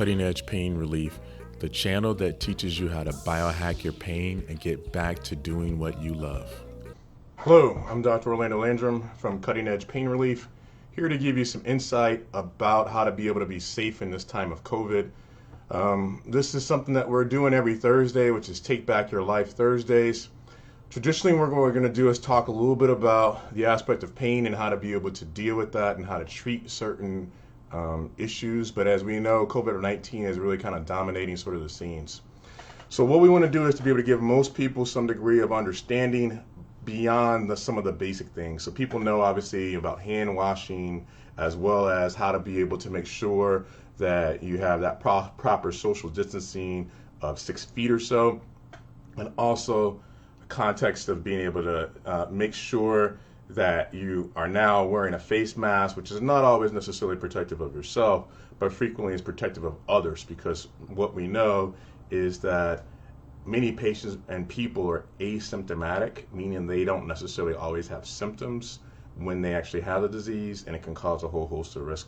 Cutting Edge Pain Relief, the channel that teaches you how to biohack your pain and get back to doing what you love. Hello, I'm Dr. Orlando Landrum from Cutting Edge Pain Relief, here to give you some insight about how to be able to be safe in this time of COVID. This is something that we're doing every Thursday, which is Take Back Your Life Thursdays. Traditionally, what we're going to do is talk a little bit about the aspect of pain and how to be able to deal with that and how to treat certain issues. But as we know, COVID-19 is really kind of dominating sort of the scenes. So what we want to do is to be able to give most people some degree of understanding beyond some of the basic things. So people know obviously about hand washing, as well as how to be able to make sure that you have that proper social distancing of 6 feet or so, and also the context of being able to make sure that you are now wearing a face mask, which is not always necessarily protective of yourself, but frequently is protective of others, because what we know is that many patients and people are asymptomatic, meaning they don't necessarily always have symptoms when they actually have the disease, and it can cause a whole host of risk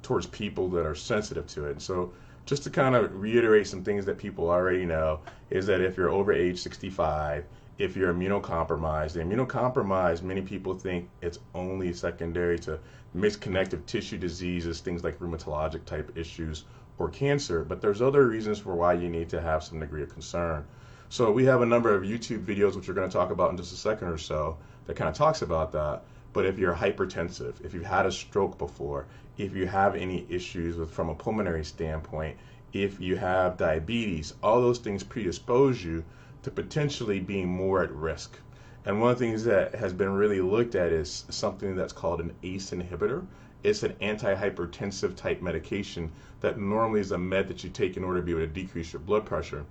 towards people that are sensitive to it. So just to kind of reiterate some things that people already know is that if you're over age 65, if you're immunocompromised, many people think it's only secondary to mixed connective tissue diseases, things like rheumatologic type issues or cancer, but there's other reasons for why you need to have some degree of concern. So we have a number of YouTube videos, which we're going to talk about in just a second or so, that kind of talks about that. But if you're hypertensive, if you've had a stroke before, if you have any issues from a pulmonary standpoint, if you have diabetes, all those things predispose you to potentially being more at risk. And one of the things that has been really looked at is something that's called an ACE inhibitor. It's an antihypertensive type medication that normally is a med that you take in order to be able to decrease your blood pressure.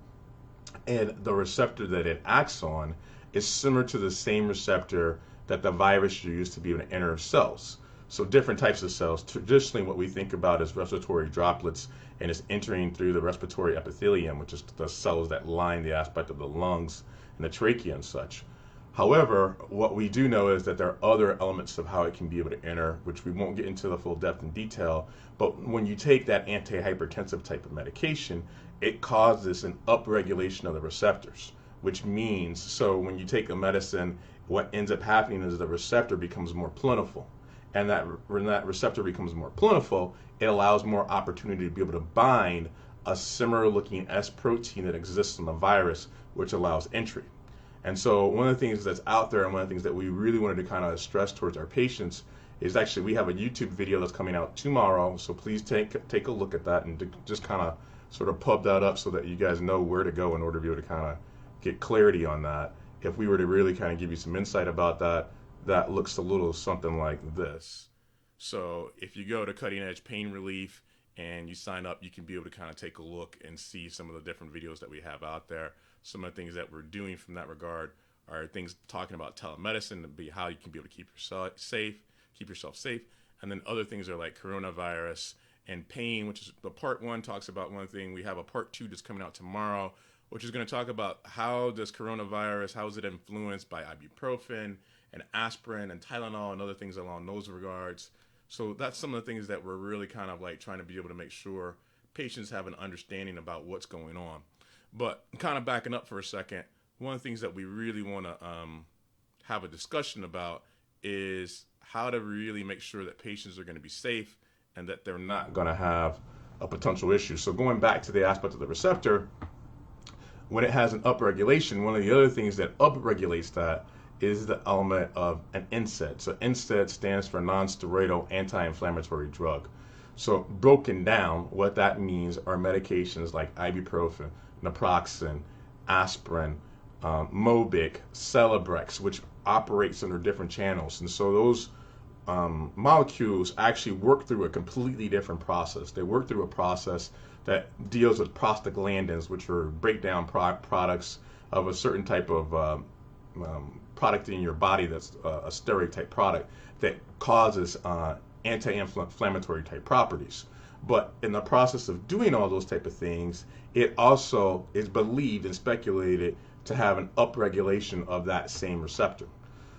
And the receptor that it acts on is similar to the same receptor that the virus used to be able to enter cells. So different types of cells. Traditionally, what we think about is respiratory droplets, and it's entering through the respiratory epithelium, which is the cells that line the aspect of the lungs and the trachea and such. However, what we do know is that there are other elements of how it can be able to enter, which we won't get into the full depth and detail. But when you take that antihypertensive type of medication, it causes an upregulation of the receptors, which means, so when you take a medicine, what ends up happening is the receptor becomes more plentiful. And when that receptor becomes more plentiful, it allows more opportunity to be able to bind a similar looking S protein that exists in the virus, which allows entry. And so one of the things that's out there, and one of the things that we really wanted to kind of stress towards our patients, is actually we have a YouTube video that's coming out tomorrow. So please take a look at that and just kind of sort of pub that up so that you guys know where to go in order to be able to kind of get clarity on that. If we were to really kind of give you some insight about that, that looks a little something like this. So if you go to Cutting Edge Pain Relief and you sign up, you can be able to kind of take a look and see some of the different videos that we have out there. Some of the things that we're doing from that regard are things talking about telemedicine, to be how you can be able to keep yourself safe. And then other things are like coronavirus and pain, which is the part 1 talks about one thing. We have a part 2 that's coming out tomorrow, which is going to talk about how does coronavirus, how is it influenced by ibuprofen and aspirin and Tylenol and other things along those regards. So that's some of the things that we're really kind of like trying to be able to make sure patients have an understanding about what's going on. But kind of backing up for a second, one of the things that we really want to have a discussion about is how to really make sure that patients are going to be safe and that they're not going to have a potential issue. So going back to the aspect of the receptor, when it has an upregulation, one of the other things that upregulates that is the element of an NSAID. So NSAID stands for non-steroidal anti-inflammatory drug. So broken down, what that means are medications like ibuprofen, naproxen, aspirin, Mobic, Celebrex, which operates under different channels. And so those molecules actually work through a completely different process. They work through a process that deals with prostaglandins, which are breakdown products of a certain type of product in your body that's a steroid type product that causes anti-inflammatory type properties. But in the process of doing all those type of things, it also is believed and speculated to have an upregulation of that same receptor.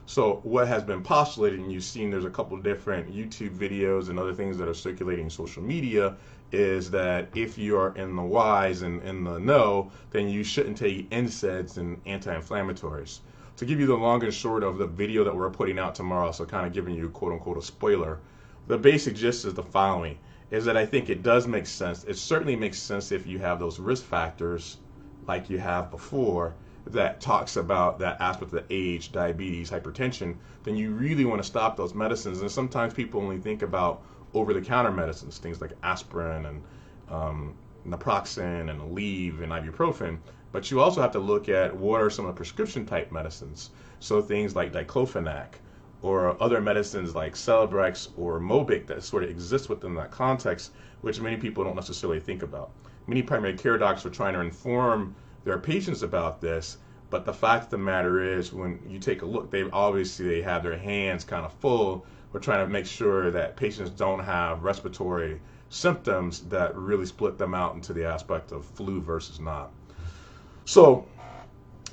So what has been postulated, and you've seen there's a couple of different YouTube videos and other things that are circulating in social media, is that if you are in the wise and in the know, then you shouldn't take NSAIDs and anti-inflammatories. To give you the long and short of the video that we're putting out tomorrow, so kind of giving you quote unquote a spoiler, the basic gist is the following, is that I think it does make sense. It certainly makes sense if you have those risk factors like you have before that talks about that aspect of the age, diabetes, hypertension, then you really want to stop those medicines. And sometimes people only think about over-the-counter medicines, things like aspirin and naproxen and Aleve and ibuprofen. But you also have to look at what are some of the prescription type medicines. So things like diclofenac or other medicines like Celebrex or Mobic that sort of exist within that context, which many people don't necessarily think about. Many primary care docs are trying to inform their patients about this, but the fact of the matter is, when you take a look, they have their hands kind of full. We're trying to make sure that patients don't have respiratory symptoms that really split them out into the aspect of flu versus not. So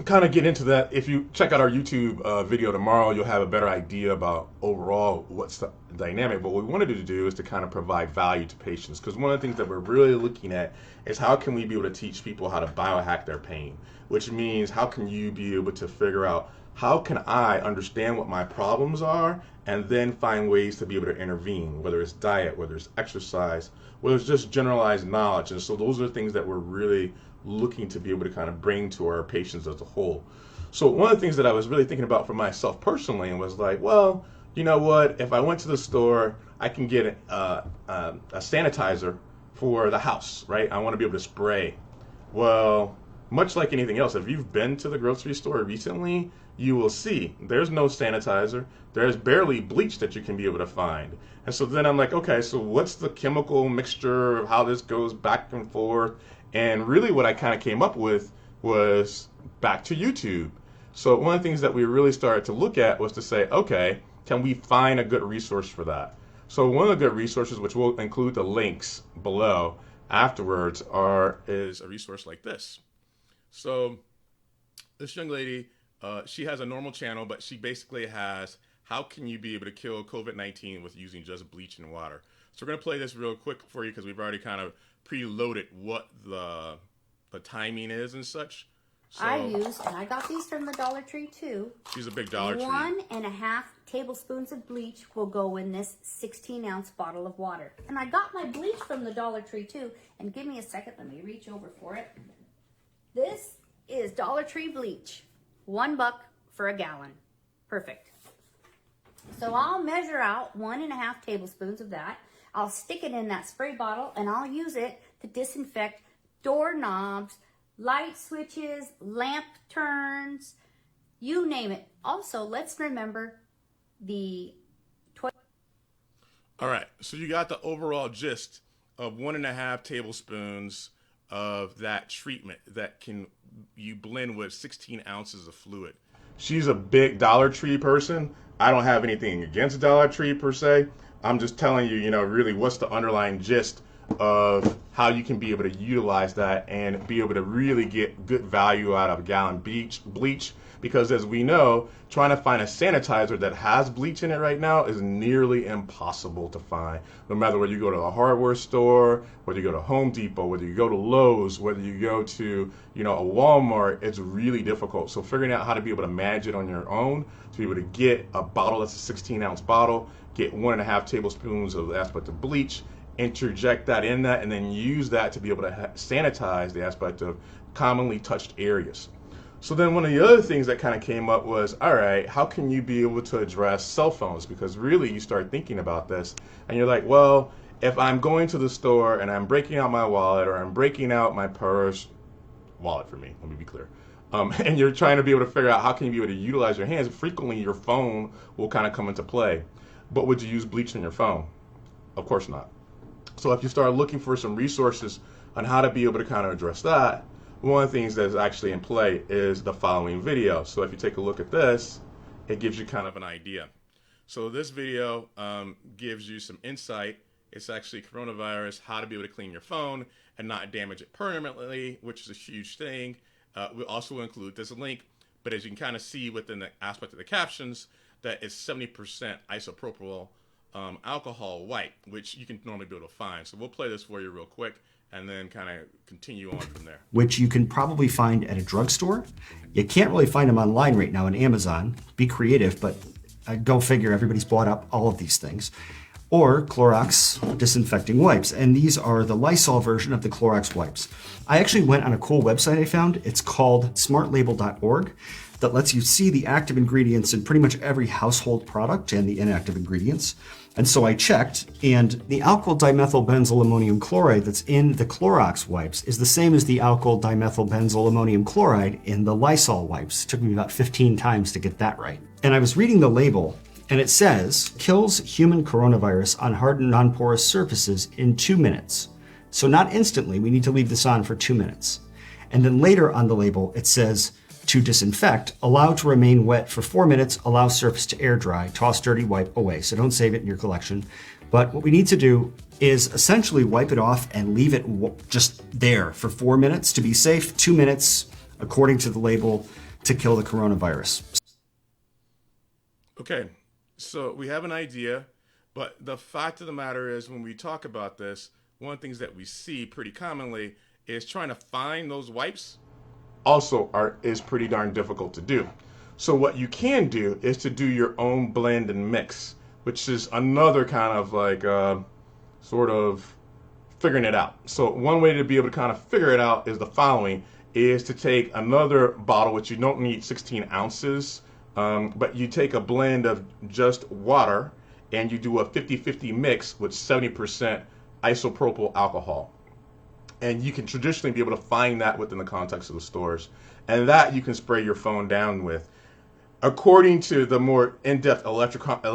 kind of get into that. If you check out our YouTube video tomorrow, you'll have a better idea about overall what's the dynamic. But what we wanted to do is to kind of provide value to patients, because one of the things that we're really looking at is how can we be able to teach people how to biohack their pain, which means how can you be able to figure out how can I understand what my problems are and then find ways to be able to intervene, whether it's diet, whether it's exercise, whether it's just generalized knowledge. And so those are things that we're really looking to be able to kind of bring to our patients as a whole. So one of the things that I was really thinking about for myself personally was like, well, you know what? If I went to the store, I can get a sanitizer for the house, right? I want to be able to spray. Well, much like anything else, if you've been to the grocery store recently, you will see there's no sanitizer. There's barely bleach that you can be able to find. And so then I'm like, okay, so what's the chemical mixture of how this goes back and forth? And really what I kind of came up with was back to YouTube. So one of the things that we really started to look at was to say, okay, can we find a good resource for that? So one of the good resources, which will include the links below afterwards, is a resource like this. So this young lady, she has a normal channel, but she basically has how can you be able to kill COVID-19 with using just bleach and water. So we're going to play this real quick for you because we've already kind of preloaded what the timing is and such. So and I got these from the Dollar Tree too. She's a big Dollar Tree. 1.5 tablespoons of bleach will go in this 16-ounce bottle of water. And I got my bleach from the Dollar Tree too. And give me a second, let me reach over for it. This is Dollar Tree bleach. $1 for a gallon. Perfect. So I'll measure out 1.5 tablespoons of that. I'll stick it in that spray bottle and I'll use it to disinfect doorknobs, light switches, lamp turns, you name it. Also, let's remember the All right, so you got the overall gist of 1.5 tablespoons of that treatment that you blend with 16 ounces of fluid. She's a big Dollar Tree person. I don't have anything against Dollar Tree per se. I'm just telling you, really what's the underlying gist of how you can be able to utilize that and be able to really get good value out of a gallon bleach. Because as we know, trying to find a sanitizer that has bleach in it right now is nearly impossible to find. No matter whether you go to a hardware store, whether you go to Home Depot, whether you go to Lowe's, whether you go to, a Walmart, it's really difficult. So figuring out how to be able to manage it on your own, to be able to get a bottle that's a 16-ounce bottle, get 1.5 tablespoons of the aspect of bleach, interject that in that, and then use that to be able to sanitize the aspect of commonly touched areas. So then one of the other things that kind of came up was, all right, how can you be able to address cell phones? Because really you start thinking about this and you're like, well, if I'm going to the store and I'm breaking out my wallet or I'm breaking out my purse, wallet for me, let me be clear, and you're trying to be able to figure out how can you be able to utilize your hands, frequently your phone will kind of come into play. But would you use bleach on your phone? Of course not. So if you start looking for some resources on how to be able to kind of address that, one of the things that's actually in play is the following video. So if you take a look at this, it gives you kind of an idea. So this video gives you some insight. It's actually coronavirus, how to be able to clean your phone and not damage it permanently, which is a huge thing. We'll also include this link, but as you can kind of see within the aspect of the captions, that it's 70% isopropyl alcohol wipe, which you can normally be able to find. So we'll play this for you real quick and then kind of continue on from there. Which you can probably find at a drugstore. You can't really find them online right now on Amazon. Be creative, but go figure, everybody's bought up all of these things. Or Clorox disinfecting wipes. And these are the Lysol version of the Clorox wipes. I actually went on a cool website I found. It's called smartlabel.org that lets you see the active ingredients in pretty much every household product and the inactive ingredients. And so I checked, and the alkyl dimethyl ammonium chloride that's in the Clorox wipes is the same as the alkyl dimethyl ammonium chloride in the Lysol wipes. It took me about 15 times to get that right. And I was reading the label, and it says, kills human coronavirus on hardened non-porous surfaces in 2 minutes. So not instantly, we need to leave this on for 2 minutes. And then later on the label, it says, to disinfect, allow to remain wet for 4 minutes, allow surface to air dry, toss dirty, wipe away. So don't save it in your collection. But what we need to do is essentially wipe it off and leave it just there for 4 minutes to be safe, 2 minutes, according to the label, to kill the coronavirus. Okay, so we have an idea, but the fact of the matter is when we talk about this, one of the things that we see pretty commonly is trying to find those wipes is pretty darn difficult to do. So what you can do is to do your own blend and mix, which is another kind of like sort of figuring it out. So one way to be able to kind of figure it out is the following, is to take another bottle, which you don't need 16 ounces, but you take a blend of just water and you do a 50-50 mix with 70% isopropyl alcohol. And you can traditionally be able to find that within the context of the stores. And that you can spray your phone down with. According to the more in-depth electronic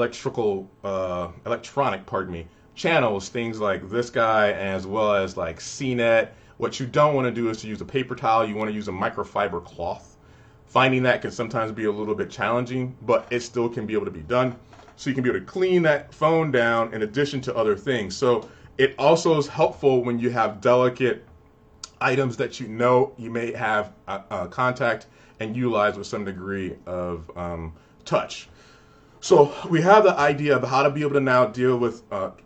channels, things like this guy as well as like CNET, what you don't want to do is to use a paper towel. You want to use a microfiber cloth. Finding that can sometimes be a little bit challenging, but it still can be able to be done. So you can be able to clean that phone down in addition to other things. So it also is helpful when you have delicate items that you know you may have contact and utilize with some degree of touch. So we have the idea of how to be able to now deal with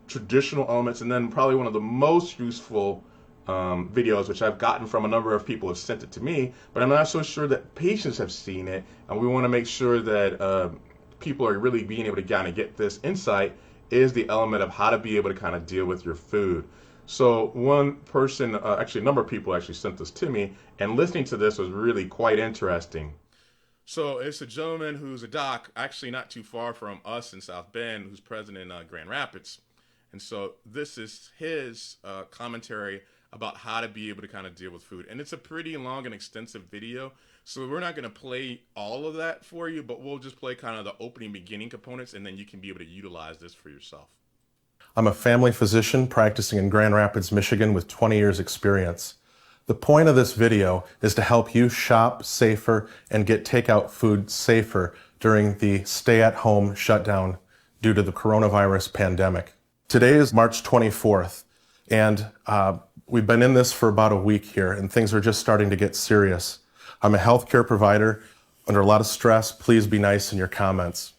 traditional elements, and then probably one of the most useful videos, which I've gotten from a number of people who have sent it to me, but I'm not so sure that patients have seen it, and we want to make sure that people are really being able to kind of get this insight, is the element of how to be able to kind of deal with your food. So one person, actually a number of people actually sent this to me, and listening to this was really quite interesting. So it's a gentleman who's a doc, actually not too far from us in South Bend, who's present in Grand Rapids. And so this is his commentary about how to be able to kind of deal with food. And it's a pretty long and extensive video. So we're not going to play all of that for you, but we'll just play kind of the opening beginning components, and then you can be able to utilize this for yourself. I'm a family physician practicing in Grand Rapids, Michigan with 20 years experience. The point of this video is to help you shop safer and get takeout food safer during the stay-at-home shutdown due to the coronavirus pandemic. Today is March 24th, and we've been in this for about a week here, and things are just starting to get serious. I'm a healthcare provider under a lot of stress. Please be nice in your comments.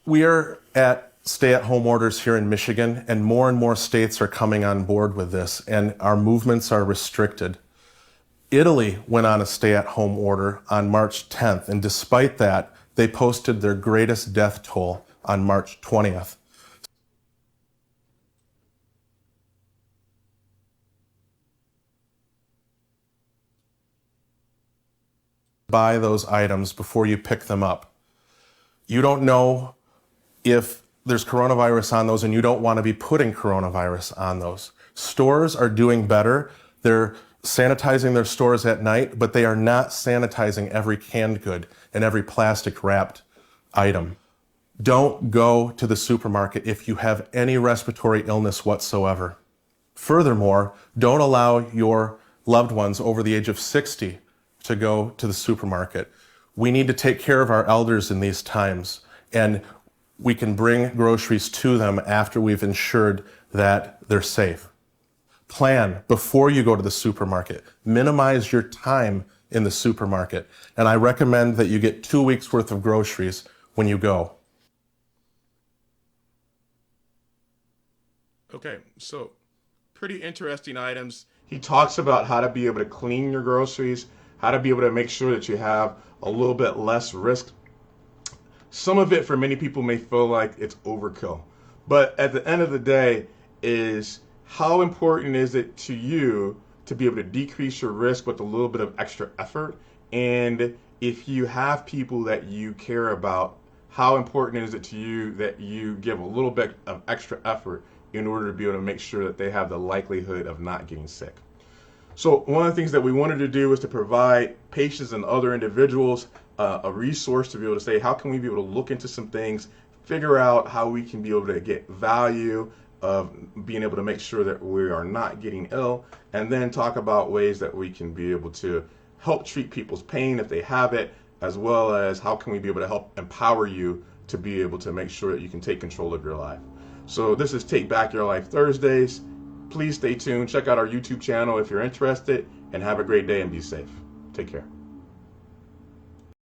We are at stay-at-home orders here in Michigan, and more states are coming on board with this, and our movements are restricted. Italy went on a stay-at-home order on March 10th, and despite that, they posted their greatest death toll on March 20th. Buy those items before you pick them up. You don't know if there's coronavirus on those, and you don't want to be putting coronavirus on those. Stores are doing better. They're sanitizing their stores at night, but they are not sanitizing every canned good and every plastic wrapped item. Don't go to the supermarket if you have any respiratory illness whatsoever. Furthermore, don't allow your loved ones over the age of 60 to go to the supermarket. We need to take care of our elders in these times, and we can bring groceries to them after we've ensured that they're safe. Plan before you go to the supermarket. Minimize your time in the supermarket, and I recommend that you get 2 weeks worth of groceries when you go. Okay, so pretty interesting items. He talks about how to be able to clean your groceries, how to be able to make sure that you have a little bit less risk. Some of it for many people may feel like it's overkill. But at the end of the day, is how important is it to you to be able to decrease your risk with a little bit of extra effort? And if you have people that you care about, how important is it to you that you give a little bit of extra effort in order to be able to make sure that they have the likelihood of not getting sick? So one of the things that we wanted to do was to provide patients and other individuals a resource to be able to say, how can we be able to look into some things, figure out how we can be able to get value of being able to make sure that we are not getting ill, and then talk about ways that we can be able to help treat people's pain if they have it, as well as how can we be able to help empower you to be able to make sure that you can take control of your life. So this is Take Back Your Life Thursdays. Please stay tuned. Check out our YouTube channel if you're interested, and have a great day and be safe. Take care.